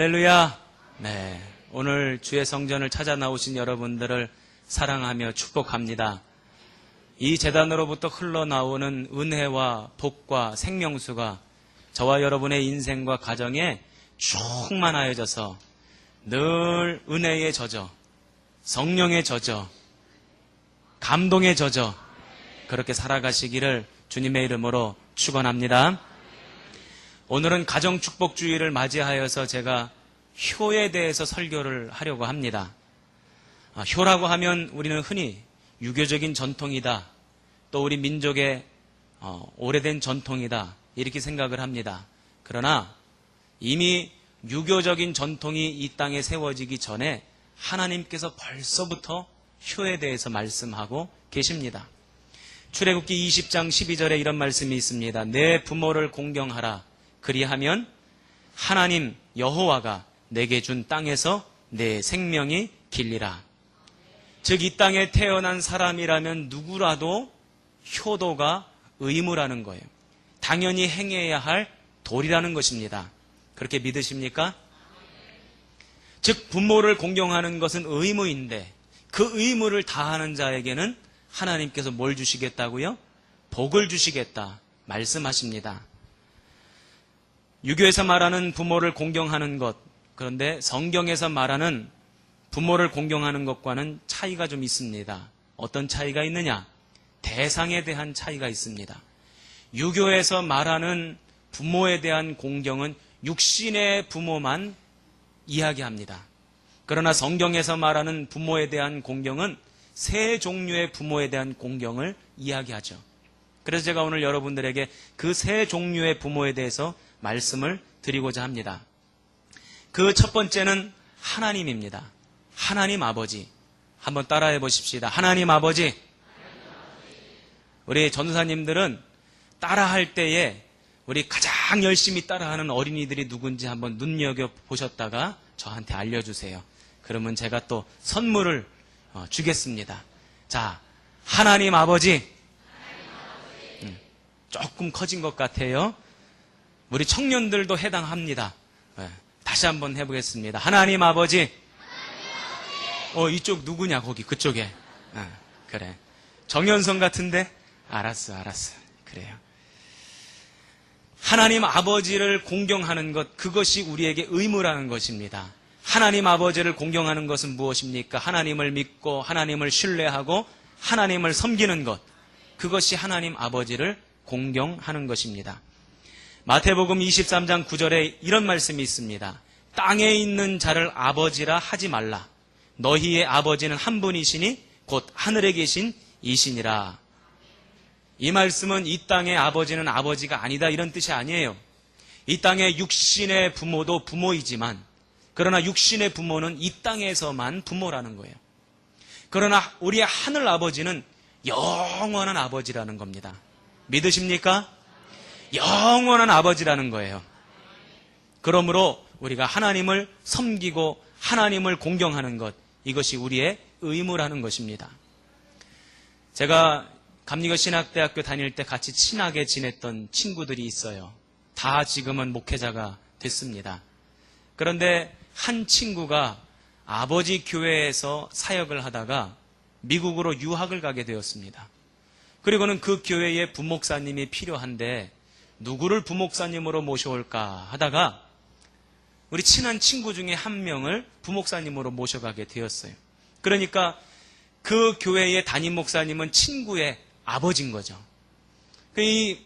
할렐루야. 네, 오늘 주의 성전을 찾아 나오신 여러분들을 사랑하며 축복합니다. 이 제단으로부터 흘러나오는 은혜와 복과 생명수가 저와 여러분의 인생과 가정에 충만하여져서 늘 은혜의 젖어, 성령의 젖어, 감동의 젖어 그렇게 살아가시기를 주님의 이름으로 축원합니다. 오늘은 가정축복주의를 맞이하여서 제가 효에 대해서 설교를 하려고 합니다. 효라고 하면 우리는 흔히 유교적인 전통이다, 또 우리 민족의 오래된 전통이다 이렇게 생각을 합니다. 그러나 이미 유교적인 전통이 이 땅에 세워지기 전에 하나님께서 벌써부터 효에 대해서 말씀하고 계십니다. 출애굽기 20장 12절에 이런 말씀이 있습니다. 내 부모를 공경하라. 그리하면 하나님 여호와가 내게 준 땅에서 내 생명이 길리라. 즉 이 땅에 태어난 사람이라면 누구라도 효도가 의무라는 거예요. 당연히 행해야 할 도리라는 것입니다. 그렇게 믿으십니까? 즉 부모를 공경하는 것은 의무인데 그 의무를 다하는 자에게는 하나님께서 뭘 주시겠다고요? 복을 주시겠다 말씀하십니다. 유교에서 말하는 부모를 공경하는 것, 그런데 성경에서 말하는 부모를 공경하는 것과는 차이가 좀 있습니다. 어떤 차이가 있느냐? 대상에 대한 차이가 있습니다. 유교에서 말하는 부모에 대한 공경은 육신의 부모만 이야기합니다. 그러나 성경에서 말하는 부모에 대한 공경은 세 종류의 부모에 대한 공경을 이야기하죠. 그래서 제가 오늘 여러분들에게 그 세 종류의 부모에 대해서 말씀을 드리고자 합니다. 그 첫 번째는 하나님입니다. 하나님 아버지. 한번 따라해 보십시다. 하나님 아버지. 우리 전도사님들은 따라할 때에 우리 가장 열심히 따라하는 어린이들이 누군지 한번 눈여겨보셨다가 저한테 알려주세요. 그러면 제가 또 선물을 주겠습니다. 자, 하나님 아버지. 조금 커진 것 같아요. 우리 청년들도 해당합니다. 다시 한번 해보겠습니다. 하나님 아버지. 이쪽 누구냐 거기 그쪽에. 그래. 정연성 같은데? 알았어. 그래요. 하나님 아버지를 공경하는 것, 그것이 우리에게 의무라는 것입니다. 하나님 아버지를 공경하는 것은 무엇입니까? 하나님을 믿고 하나님을 신뢰하고 하나님을 섬기는 것, 그것이 하나님 아버지를 공경하는 것입니다. 마태복음 23장 9절에 이런 말씀이 있습니다. 땅에 있는 자를 아버지라 하지 말라. 너희의 아버지는 한 분이시니 곧 하늘에 계신 이시니라. 이 말씀은 이 땅의 아버지는 아버지가 아니다 이런 뜻이 아니에요. 이 땅의 육신의 부모도 부모이지만 그러나 육신의 부모는 이 땅에서만 부모라는 거예요. 그러나 우리의 하늘 아버지는 영원한 아버지라는 겁니다. 믿으십니까? 영원한 아버지라는 거예요. 그러므로 우리가 하나님을 섬기고 하나님을 공경하는 것, 이것이 우리의 의무라는 것입니다. 제가 감리교 신학대학교 다닐 때 같이 친하게 지냈던 친구들이 있어요. 다 지금은 목회자가 됐습니다. 그런데 한 친구가 아버지 교회에서 사역을 하다가 미국으로 유학을 가게 되었습니다. 그리고는 그 교회에 부목사님이 필요한데 누구를 부목사님으로 모셔올까 하다가 우리 친한 친구 중에 한 명을 부목사님으로 모셔가게 되었어요. 그러니까 그 교회의 담임 목사님은 친구의 아버지인 거죠. 이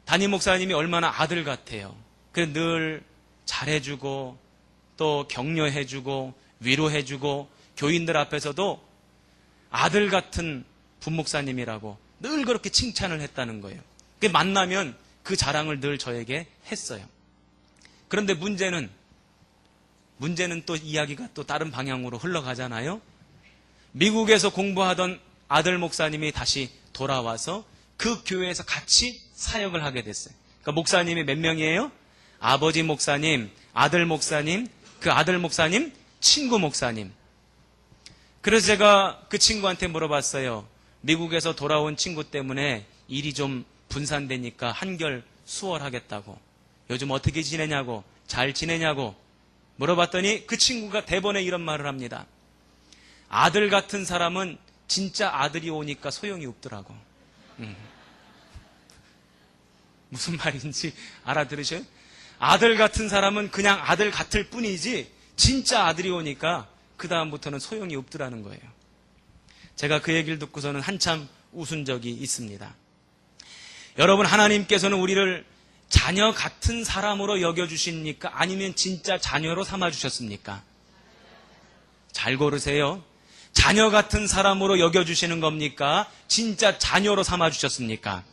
담임 목사님이 얼마나 아들 같아요. 그래서 늘 잘해주고 또 격려해주고 위로해주고 교인들 앞에서도 아들 같은 부목사님이라고 늘 그렇게 칭찬을 했다는 거예요. 만나면 그 자랑을 늘 저에게 했어요. 그런데 문제는 또 이야기가 또 다른 방향으로 흘러가잖아요. 미국에서 공부하던 아들 목사님이 다시 돌아와서 그 교회에서 같이 사역을 하게 됐어요. 그러니까 목사님이 몇 명이에요? 아버지 목사님, 아들 목사님, 그 아들 목사님, 친구 목사님. 그래서 제가 그 친구한테 물어봤어요. 미국에서 돌아온 친구 때문에 일이 좀 분산되니까 한결 수월하겠다고. 요즘 어떻게 지내냐고, 잘 지내냐고. 물어봤더니 그 친구가 대번에 이런 말을 합니다. 아들 같은 사람은 진짜 아들이 오니까 소용이 없더라고. 무슨 말인지 알아들으셔요? 아들 같은 사람은 그냥 아들 같을 뿐이지 진짜 아들이 오니까 그 다음부터는 소용이 없더라는 거예요. 제가 그 얘기를 듣고서는 한참 웃은 적이 있습니다. 여러분, 하나님께서는 우리를 자녀 같은 사람으로 여겨주십니까? 아니면 진짜 자녀로 삼아주셨습니까? 잘 고르세요. 자녀 같은 사람으로 여겨주시는 겁니까? 진짜 자녀로 삼아주셨습니까?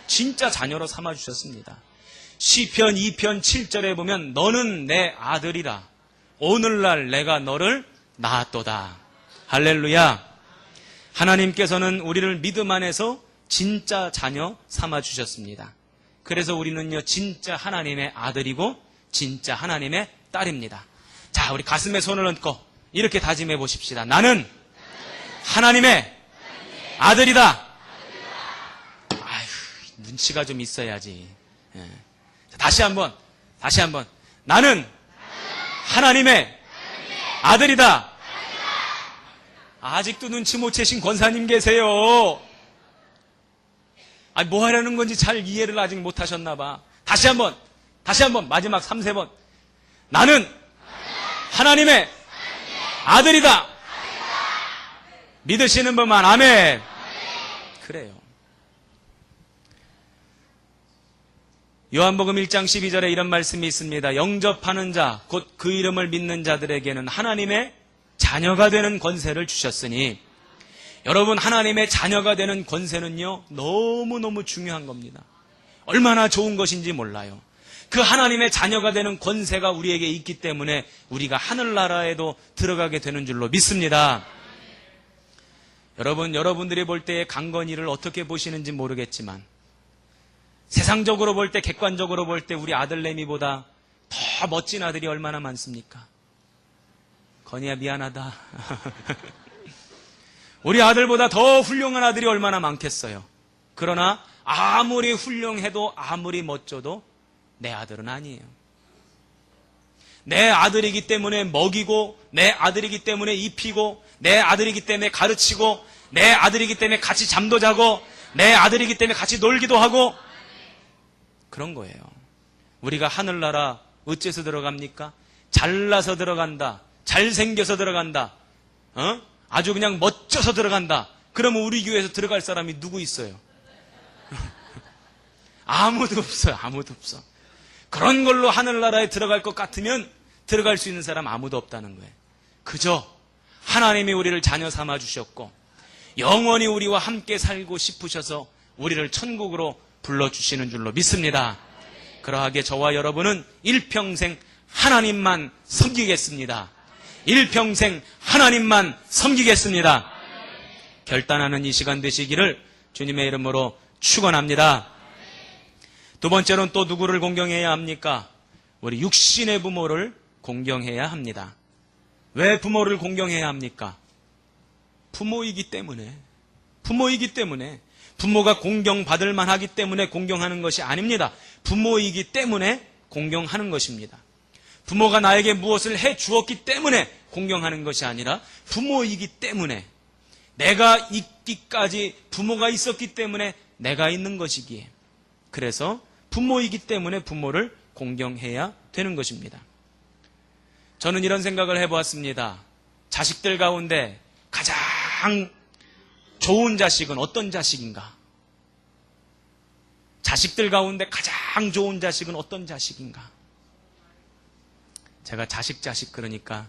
진짜 자녀로 삼아주셨습니다. 시편 2편 7절에 보면 너는 내 아들이라 오늘날 내가 너를 낳았도다. 할렐루야. 하나님께서는 우리를 믿음 안에서 진짜 자녀 삼아주셨습니다. 그래서 우리는요 진짜 하나님의 아들이고 진짜 하나님의 딸입니다. 자, 우리 가슴에 손을 얹고 이렇게 다짐해 보십시다. 나는 하나님의 아들이다. 아휴, 눈치가 좀 있어야지. 예. 다시 한번 나는 하나님의 아들이다. 아직도 눈치 못 채신 권사님 계세요. 뭐 하려는 건지 잘 이해를 아직 못 하셨나 봐. 다시 한번 마지막 3-4번. 나는 하나님의 아들이다. 믿으시는 분만 아멘. 그래요. 요한복음 1장 12절에 이런 말씀이 있습니다. 영접하는 자, 곧 그 이름을 믿는 자들에게는 하나님의 자녀가 되는 권세를 주셨으니, 여러분, 하나님의 자녀가 되는 권세는요 너무너무 중요한 겁니다. 얼마나 좋은 것인지 몰라요. 그 하나님의 자녀가 되는 권세가 우리에게 있기 때문에 우리가 하늘나라에도 들어가게 되는 줄로 믿습니다. 여러분들이 볼 때의 강건이를 어떻게 보시는지 모르겠지만 세상적으로 볼 때, 객관적으로 볼 때 우리 아들내미보다 더 멋진 아들이 얼마나 많습니까? 건이야, 미안하다. 우리 아들보다 더 훌륭한 아들이 얼마나 많겠어요. 그러나 아무리 훌륭해도 아무리 멋져도 내 아들은 아니에요. 내 아들이기 때문에 먹이고, 내 아들이기 때문에 입히고, 내 아들이기 때문에 가르치고, 내 아들이기 때문에 같이 잠도 자고, 내 아들이기 때문에 같이 놀기도 하고, 그런 거예요. 우리가 하늘나라 어째서 들어갑니까? 잘나서 들어간다. 잘생겨서 들어간다. 아주 그냥 멋져서 들어간다. 그러면 우리 교회에서 들어갈 사람이 누구 있어요? 아무도 없어요. 아무도 없어. 그런 걸로 하늘나라에 들어갈 것 같으면 들어갈 수 있는 사람 아무도 없다는 거예요. 그저 하나님이 우리를 자녀 삼아 주셨고 영원히 우리와 함께 살고 싶으셔서 우리를 천국으로 불러주시는 줄로 믿습니다. 그러하게 저와 여러분은 일평생 하나님만 섬기겠습니다. 일평생 하나님만 섬기겠습니다. 결단하는 이 시간 되시기를 주님의 이름으로 축원합니다. 두 번째로는 또 누구를 공경해야 합니까? 우리 육신의 부모를 공경해야 합니다. 왜 부모를 공경해야 합니까? 부모이기 때문에. 부모가 공경받을 만하기 때문에 공경하는 것이 아닙니다. 부모이기 때문에 공경하는 것입니다. 부모가 나에게 무엇을 해 주었기 때문에 공경하는 것이 아니라 부모이기 때문에, 내가 있기까지 부모가 있었기 때문에 내가 있는 것이기에, 그래서 부모이기 때문에 부모를 공경해야 되는 것입니다. 저는 이런 생각을 해보았습니다. 자식들 가운데 가장 좋은 자식은 어떤 자식인가? 자식들 가운데 가장 좋은 자식은 어떤 자식인가? 제가 자식 그러니까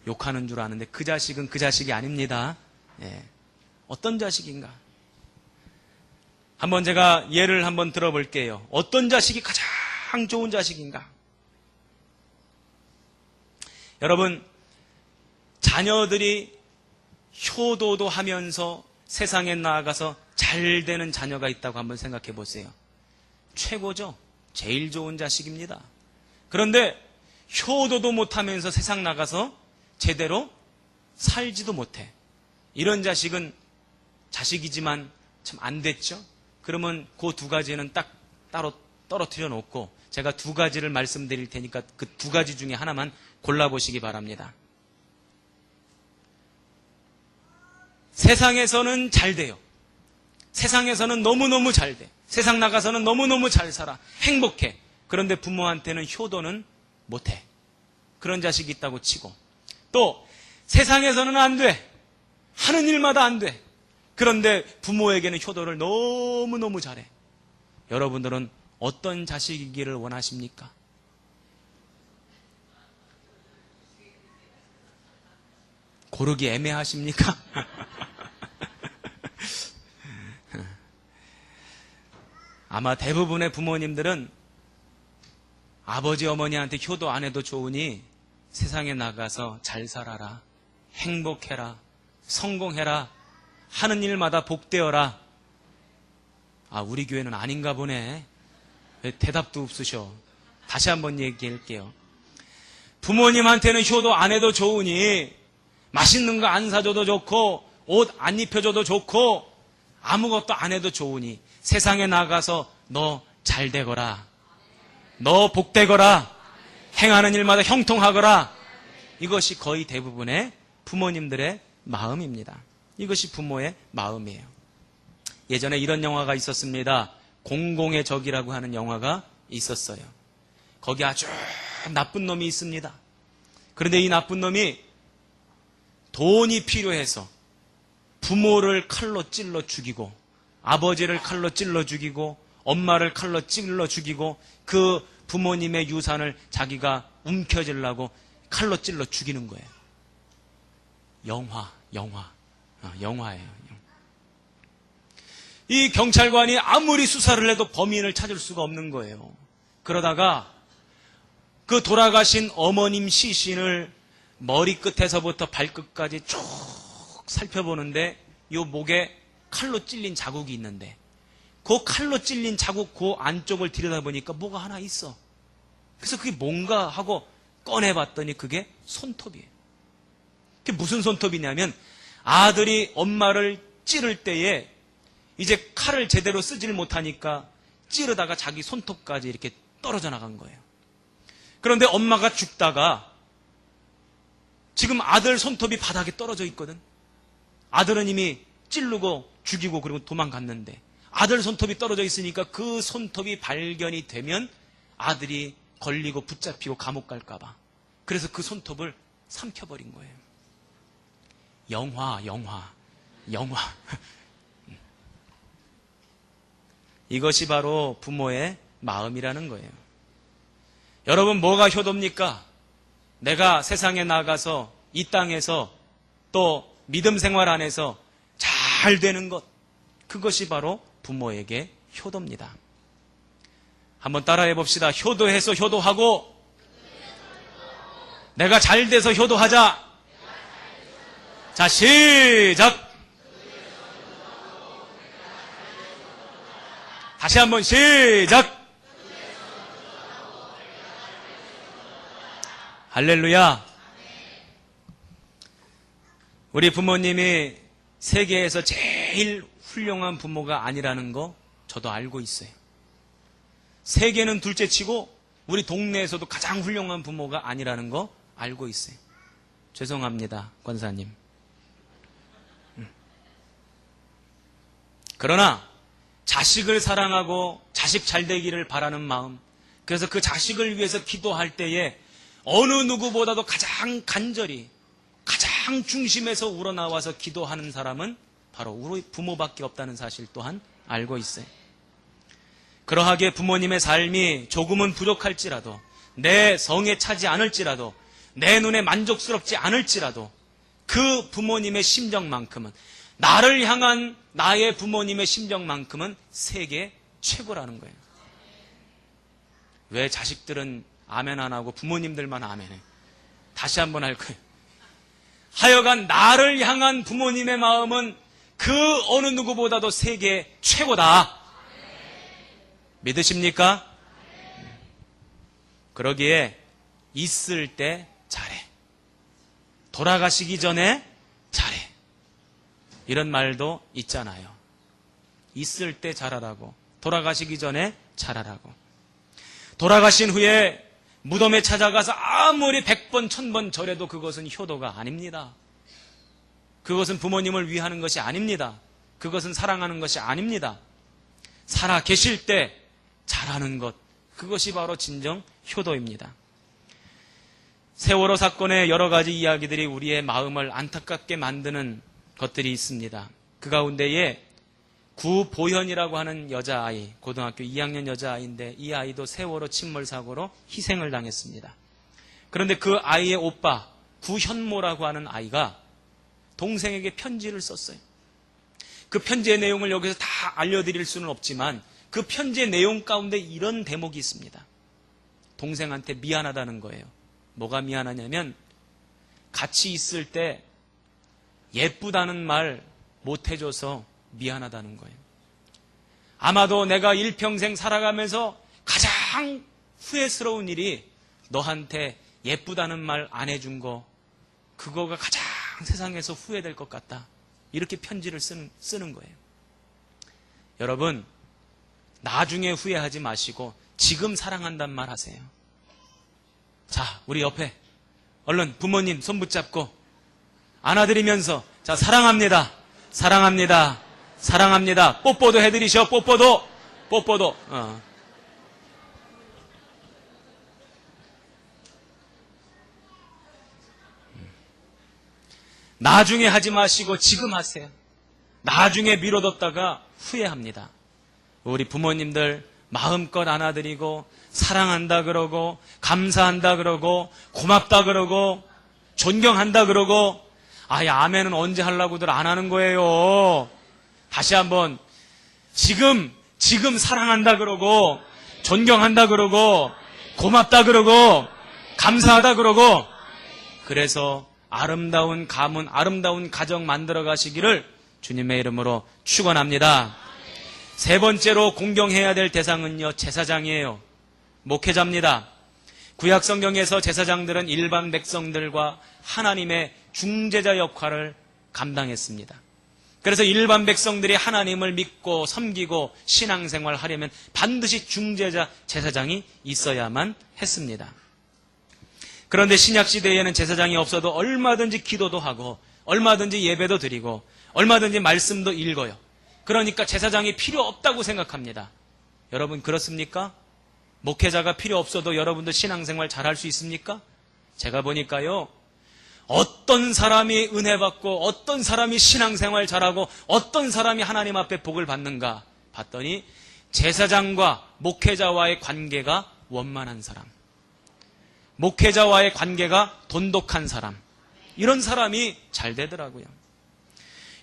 욕하는 줄 아는데 그 자식은 그 자식이 아닙니다. 예. 어떤 자식인가? 한번 제가 예를 한번 들어볼게요. 어떤 자식이 가장 좋은 자식인가? 여러분, 자녀들이 효도도 하면서 세상에 나아가서 잘 되는 자녀가 있다고 한번 생각해 보세요. 최고죠. 제일 좋은 자식입니다. 그런데 효도도 못하면서 세상 나가서 제대로 살지도 못해. 이런 자식은 자식이지만 참 안 됐죠. 그러면 그 두 가지는 딱 따로 떨어뜨려 놓고 제가 두 가지를 말씀드릴 테니까 그 두 가지 중에 하나만 골라보시기 바랍니다. 세상에서는 잘 돼요. 세상에서는 너무너무 잘 돼. 세상 나가서는 너무너무 잘 살아. 행복해. 그런데 부모한테는 효도는 못해. 그런 자식이 있다고 치고, 또 세상에서는 안 돼. 하는 일마다 안 돼. 그런데 부모에게는 효도를 너무너무 잘해. 여러분들은 어떤 자식이기를 원하십니까? 고르기 애매하십니까? 아마 대부분의 부모님들은 아버지 어머니한테 효도 안 해도 좋으니 세상에 나가서 잘 살아라, 행복해라, 성공해라, 하는 일마다 복되어라. 아, 우리 교회는 아닌가 보네. 왜 대답도 없으셔. 다시 한번 얘기할게요. 부모님한테는 효도 안 해도 좋으니 맛있는 거 안 사줘도 좋고 옷 안 입혀줘도 좋고 아무것도 안 해도 좋으니 세상에 나가서 너 잘 되거라, 너 복되거라, 행하는 일마다 형통하거라. 이것이 거의 대부분의 부모님들의 마음입니다. 이것이 부모의 마음이에요. 예전에 이런 영화가 있었습니다. 공공의 적이라고 하는 영화가 있었어요. 거기 아주 나쁜 놈이 있습니다. 그런데 이 나쁜 놈이 돈이 필요해서 부모를 칼로 찔러 죽이고, 아버지를 칼로 찔러 죽이고, 엄마를 칼로 찔러 죽이고, 그 부모님의 유산을 자기가 움켜쥐려고 칼로 찔러 죽이는 거예요. 영화예요. 이 경찰관이 아무리 수사를 해도 범인을 찾을 수가 없는 거예요. 그러다가 그 돌아가신 어머님 시신을 머리끝에서부터 발끝까지 쭉 살펴보는데 요 목에 칼로 찔린 자국이 있는데, 그 칼로 찔린 자국 그 안쪽을 들여다보니까 뭐가 하나 있어. 그래서 그게 뭔가 하고 꺼내봤더니 그게 손톱이에요. 그게 무슨 손톱이냐면, 아들이 엄마를 찌를 때에 이제 칼을 제대로 쓰지를 못하니까 찌르다가 자기 손톱까지 이렇게 떨어져 나간 거예요. 그런데 엄마가 죽다가 지금 아들 손톱이 바닥에 떨어져 있거든. 아들은 이미 찌르고 죽이고 그리고 도망갔는데 아들 손톱이 떨어져 있으니까 그 손톱이 발견이 되면 아들이 걸리고 붙잡히고 감옥 갈까 봐. 그래서 그 손톱을 삼켜버린 거예요. 영화. 이것이 바로 부모의 마음이라는 거예요. 여러분, 뭐가 효도입니까? 내가 세상에 나가서 이 땅에서 또 믿음 생활 안에서 잘 되는 것, 그것이 바로 부모에게 효도입니다. 한번 따라해 봅시다. 효도해서 효도하고, 내가 잘 돼서 효도하자. 자, 시작! 다시 한번 시작! 할렐루야! 우리 부모님이 세계에서 제일 훌륭한 부모가 아니라는 거 저도 알고 있어요. 세계는 둘째치고 우리 동네에서도 가장 훌륭한 부모가 아니라는 거 알고 있어요. 죄송합니다, 권사님. 그러나 자식을 사랑하고 자식 잘 되기를 바라는 마음, 그래서 그 자식을 위해서 기도할 때에 어느 누구보다도 가장 간절히, 가장 중심에서 우러나와서 기도하는 사람은 바로 우리 부모밖에 없다는 사실 또한 알고 있어요. 그러하게 부모님의 삶이 조금은 부족할지라도, 내 성에 차지 않을지라도, 내 눈에 만족스럽지 않을지라도 그 부모님의 심정만큼은, 나를 향한 나의 부모님의 심정만큼은 세계 최고라는 거예요. 왜 자식들은 아멘 안 하고 부모님들만 아멘해? 다시 한번 할 거예요. 하여간 나를 향한 부모님의 마음은 그 어느 누구보다도 세계 최고다. 믿으십니까? 그러기에 있을 때 잘해, 돌아가시기 전에 잘해, 이런 말도 있잖아요. 있을 때 잘하라고, 돌아가시기 전에 잘하라고. 돌아가신 후에 무덤에 찾아가서 아무리 100번, 1000번 절해도 그것은 효도가 아닙니다. 그것은 부모님을 위하는 것이 아닙니다. 그것은 사랑하는 것이 아닙니다. 살아 계실 때 잘하는 것, 그것이 바로 진정 효도입니다. 세월호 사건의 여러 가지 이야기들이 우리의 마음을 안타깝게 만드는 것들이 있습니다. 그 가운데에 구보현이라고 하는 여자아이, 고등학교 2학년 여자아이인데 이 아이도 세월호 침몰사고로 희생을 당했습니다. 그런데 그 아이의 오빠 구현모라고 하는 아이가 동생에게 편지를 썼어요. 그 편지의 내용을 여기서 다 알려드릴 수는 없지만 그 편지의 내용 가운데 이런 대목이 있습니다. 동생한테 미안하다는 거예요. 뭐가 미안하냐면 같이 있을 때 예쁘다는 말 못해줘서 미안하다는 거예요. 아마도 내가 일평생 살아가면서 가장 후회스러운 일이 너한테 예쁘다는 말 안 해준 거, 그거가 가장 세상에서 후회될 것 같다. 이렇게 편지를 쓰는 거예요. 여러분, 나중에 후회하지 마시고 지금 사랑한단 말 하세요. 자, 우리 옆에 얼른 부모님 손 붙잡고 안아드리면서 자, 사랑합니다. 사랑합니다. 사랑합니다. 뽀뽀도 해드리셔. 뽀뽀도. 나중에 하지 마시고 지금 하세요. 나중에 미뤄뒀다가 후회합니다. 우리 부모님들 마음껏 안아드리고 사랑한다 그러고 감사한다 그러고 고맙다 그러고 존경한다 그러고 아예 아멘은 언제 하려고들 안 하는 거예요. 다시 한번 지금 사랑한다 그러고 존경한다 그러고 고맙다 그러고 감사하다 그러고 그래서 아름다운 가문, 아름다운 가정 만들어 가시기를 주님의 이름으로 축원합니다. 세 번째로 공경해야 될 대상은요, 제사장이에요. 목회자입니다. 구약 성경에서 제사장들은 일반 백성들과 하나님의 중재자 역할을 감당했습니다. 그래서 일반 백성들이 하나님을 믿고 섬기고 신앙생활 하려면 반드시 중재자 제사장이 있어야만 했습니다. 그런데 신약시대에는 제사장이 없어도 얼마든지 기도도 하고 얼마든지 예배도 드리고 얼마든지 말씀도 읽어요. 그러니까 제사장이 필요 없다고 생각합니다. 여러분 그렇습니까? 목회자가 필요 없어도 여러분도 신앙생활 잘할 수 있습니까? 제가 보니까요, 어떤 사람이 은혜 받고 어떤 사람이 신앙생활 잘하고 어떤 사람이 하나님 앞에 복을 받는가 봤더니 제사장과 목회자와의 관계가 원만한 사람, 목회자와의 관계가 돈독한 사람, 이런 사람이 잘 되더라고요.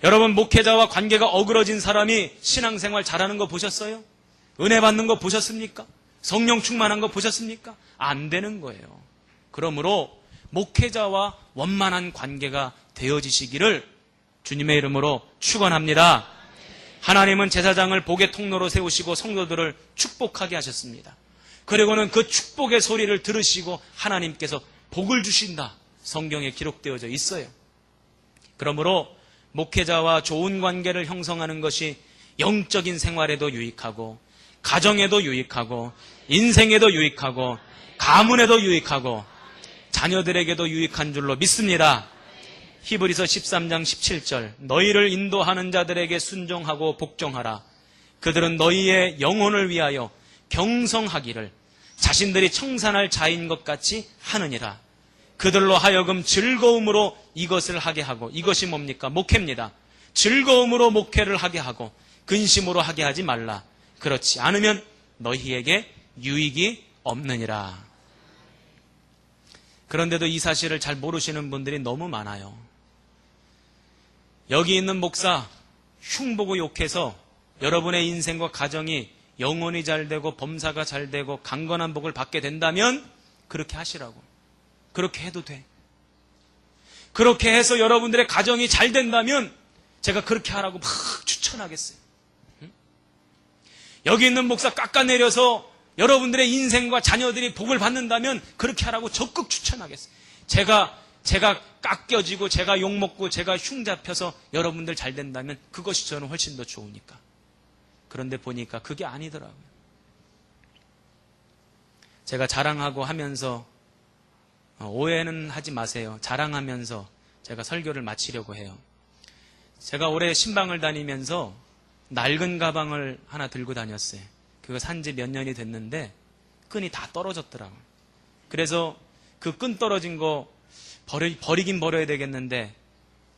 여러분, 목회자와 관계가 어그러진 사람이 신앙생활 잘하는 거 보셨어요? 은혜 받는 거 보셨습니까? 성령 충만한 거 보셨습니까? 안 되는 거예요. 그러므로 목회자와 원만한 관계가 되어지시기를 주님의 이름으로 축원합니다. 하나님은 제사장을 복의 통로로 세우시고 성도들을 축복하게 하셨습니다. 그리고는 그 축복의 소리를 들으시고 하나님께서 복을 주신다. 성경에 기록되어져 있어요. 그러므로 목회자와 좋은 관계를 형성하는 것이 영적인 생활에도 유익하고 가정에도 유익하고 인생에도 유익하고 가문에도 유익하고 자녀들에게도 유익한 줄로 믿습니다. 히브리서 13장 17절 너희를 인도하는 자들에게 순종하고 복종하라. 그들은 너희의 영혼을 위하여 경성하기를 자신들이 청산할 자인 것 같이 하느니라. 그들로 하여금 즐거움으로 이것을 하게 하고, 이것이 뭡니까? 목회입니다. 즐거움으로 목회를 하게 하고 근심으로 하게 하지 말라. 그렇지 않으면 너희에게 유익이 없느니라. 그런데도 이 사실을 잘 모르시는 분들이 너무 많아요. 여기 있는 목사 흉 보고 욕해서 여러분의 인생과 가정이 영혼이 잘 되고 범사가 잘 되고 강건한 복을 받게 된다면 그렇게 하시라고. 그렇게 해도 돼. 그렇게 해서 여러분들의 가정이 잘 된다면 제가 그렇게 하라고 막 추천하겠어요. 여기 있는 목사 깎아내려서 여러분들의 인생과 자녀들이 복을 받는다면 그렇게 하라고 적극 추천하겠어요. 제가 깎여지고 제가 욕먹고 제가 흉 잡혀서 여러분들 잘 된다면 그것이 저는 훨씬 더 좋으니까. 그런데 보니까 그게 아니더라고요. 제가 자랑하고 하면서 오해는 하지 마세요. 자랑하면서 제가 설교를 마치려고 해요. 제가 올해 신방을 다니면서 낡은 가방을 하나 들고 다녔어요. 그거 산지 몇 년이 됐는데 끈이 다 떨어졌더라고요. 그래서 그 끈 떨어진 거 버리긴 버려야 되겠는데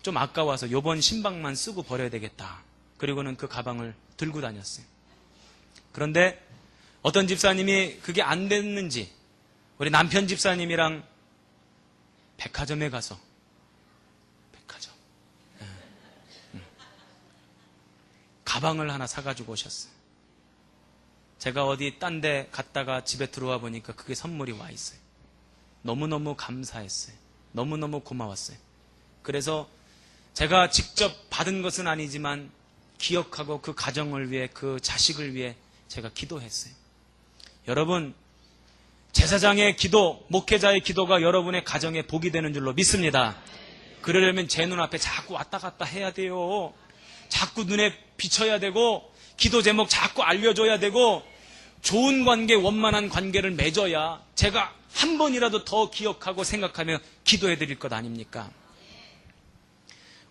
좀 아까워서 요번 신방만 쓰고 버려야 되겠다. 그리고는 그 가방을 들고 다녔어요. 그런데 어떤 집사님이 그게 안 됐는지 우리 남편 집사님이랑 백화점에 가서 가방을 하나 사가지고 오셨어요. 제가 어디 딴 데 갔다가 집에 들어와 보니까 그게 선물이 와 있어요. 너무너무 감사했어요. 너무너무 고마웠어요. 그래서 제가 직접 받은 것은 아니지만 기억하고 그 가정을 위해, 그 자식을 위해 제가 기도했어요. 여러분, 제사장의 기도, 목회자의 기도가 여러분의 가정에 복이 되는 줄로 믿습니다. 그러려면 제 눈앞에 자꾸 왔다 갔다 해야 돼요. 자꾸 눈에 비춰야 되고, 기도 제목 자꾸 알려줘야 되고, 좋은 관계, 원만한 관계를 맺어야 제가 한 번이라도 더 기억하고 생각하며 기도해 드릴 것 아닙니까?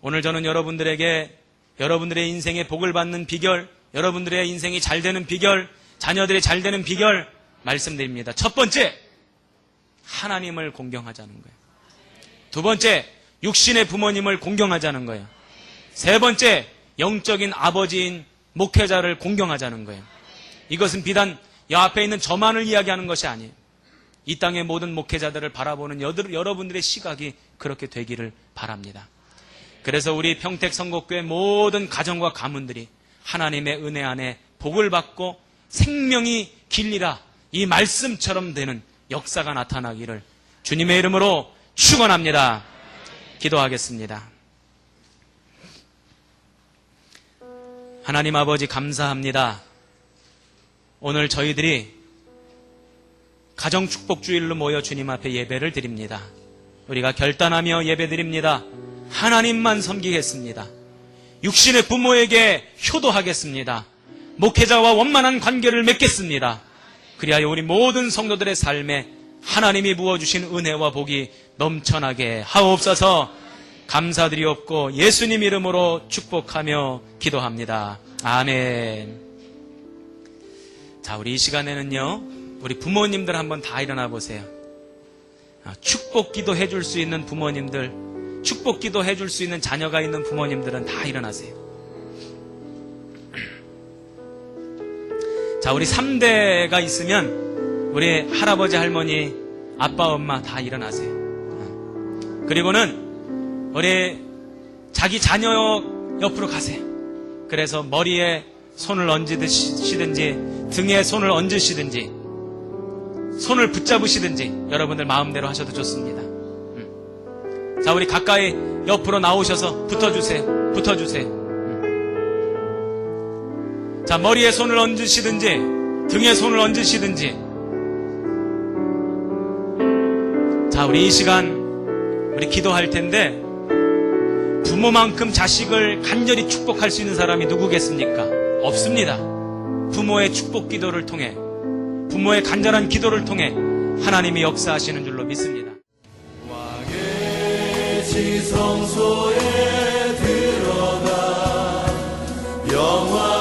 오늘 저는 여러분들에게 여러분들의 인생에 복을 받는 비결, 여러분들의 인생이 잘 되는 비결, 자녀들이 잘 되는 비결 말씀드립니다. 첫 번째, 하나님을 공경하자는 거예요. 두 번째, 육신의 부모님을 공경하자는 거예요. 세 번째, 영적인 아버지인 목회자를 공경하자는 거예요. 이것은 비단 여 앞에 있는 저만을 이야기하는 것이 아니에요. 이 땅의 모든 목회자들을 바라보는 여러분들의 시각이 그렇게 되기를 바랍니다. 그래서 우리 평택성곡교회 모든 가정과 가문들이 하나님의 은혜 안에 복을 받고 생명이 길리라 이 말씀처럼 되는 역사가 나타나기를 주님의 이름으로 축원합니다. 기도하겠습니다. 하나님 아버지 감사합니다. 오늘 저희들이 가정축복주일로 모여 주님 앞에 예배를 드립니다. 우리가 결단하며 예배드립니다. 하나님만 섬기겠습니다. 육신의 부모에게 효도하겠습니다. 목회자와 원만한 관계를 맺겠습니다. 그리하여 우리 모든 성도들의 삶에 하나님이 부어주신 은혜와 복이 넘쳐나게 하옵소서. 감사드리옵고 예수님 이름으로 축복하며 기도합니다. 아멘. 자, 우리 이 시간에는요, 우리 부모님들 한번 다 일어나 보세요. 축복 기도 해줄 수 있는 부모님들, 축복 기도 해줄 수 있는 자녀가 있는 부모님들은 다 일어나세요. 자, 우리 3대가 있으면 우리 할아버지, 할머니, 아빠, 엄마 다 일어나세요. 그리고는 우리 자기 자녀 옆으로 가세요. 그래서 머리에 손을 얹으시든지 등에 손을 얹으시든지 손을 붙잡으시든지 여러분들 마음대로 하셔도 좋습니다. 자, 우리 가까이 옆으로 나오셔서 붙어주세요. 자, 머리에 손을 얹으시든지 등에 손을 얹으시든지. 자, 우리 이 시간 우리 기도할 텐데 부모만큼 자식을 간절히 축복할 수 있는 사람이 누구겠습니까? 없습니다. 부모의 축복 기도를 통해, 부모의 간절한 기도를 통해 하나님이 역사하시는 줄로 믿습니다. 왕의 지성소에 들어가 영화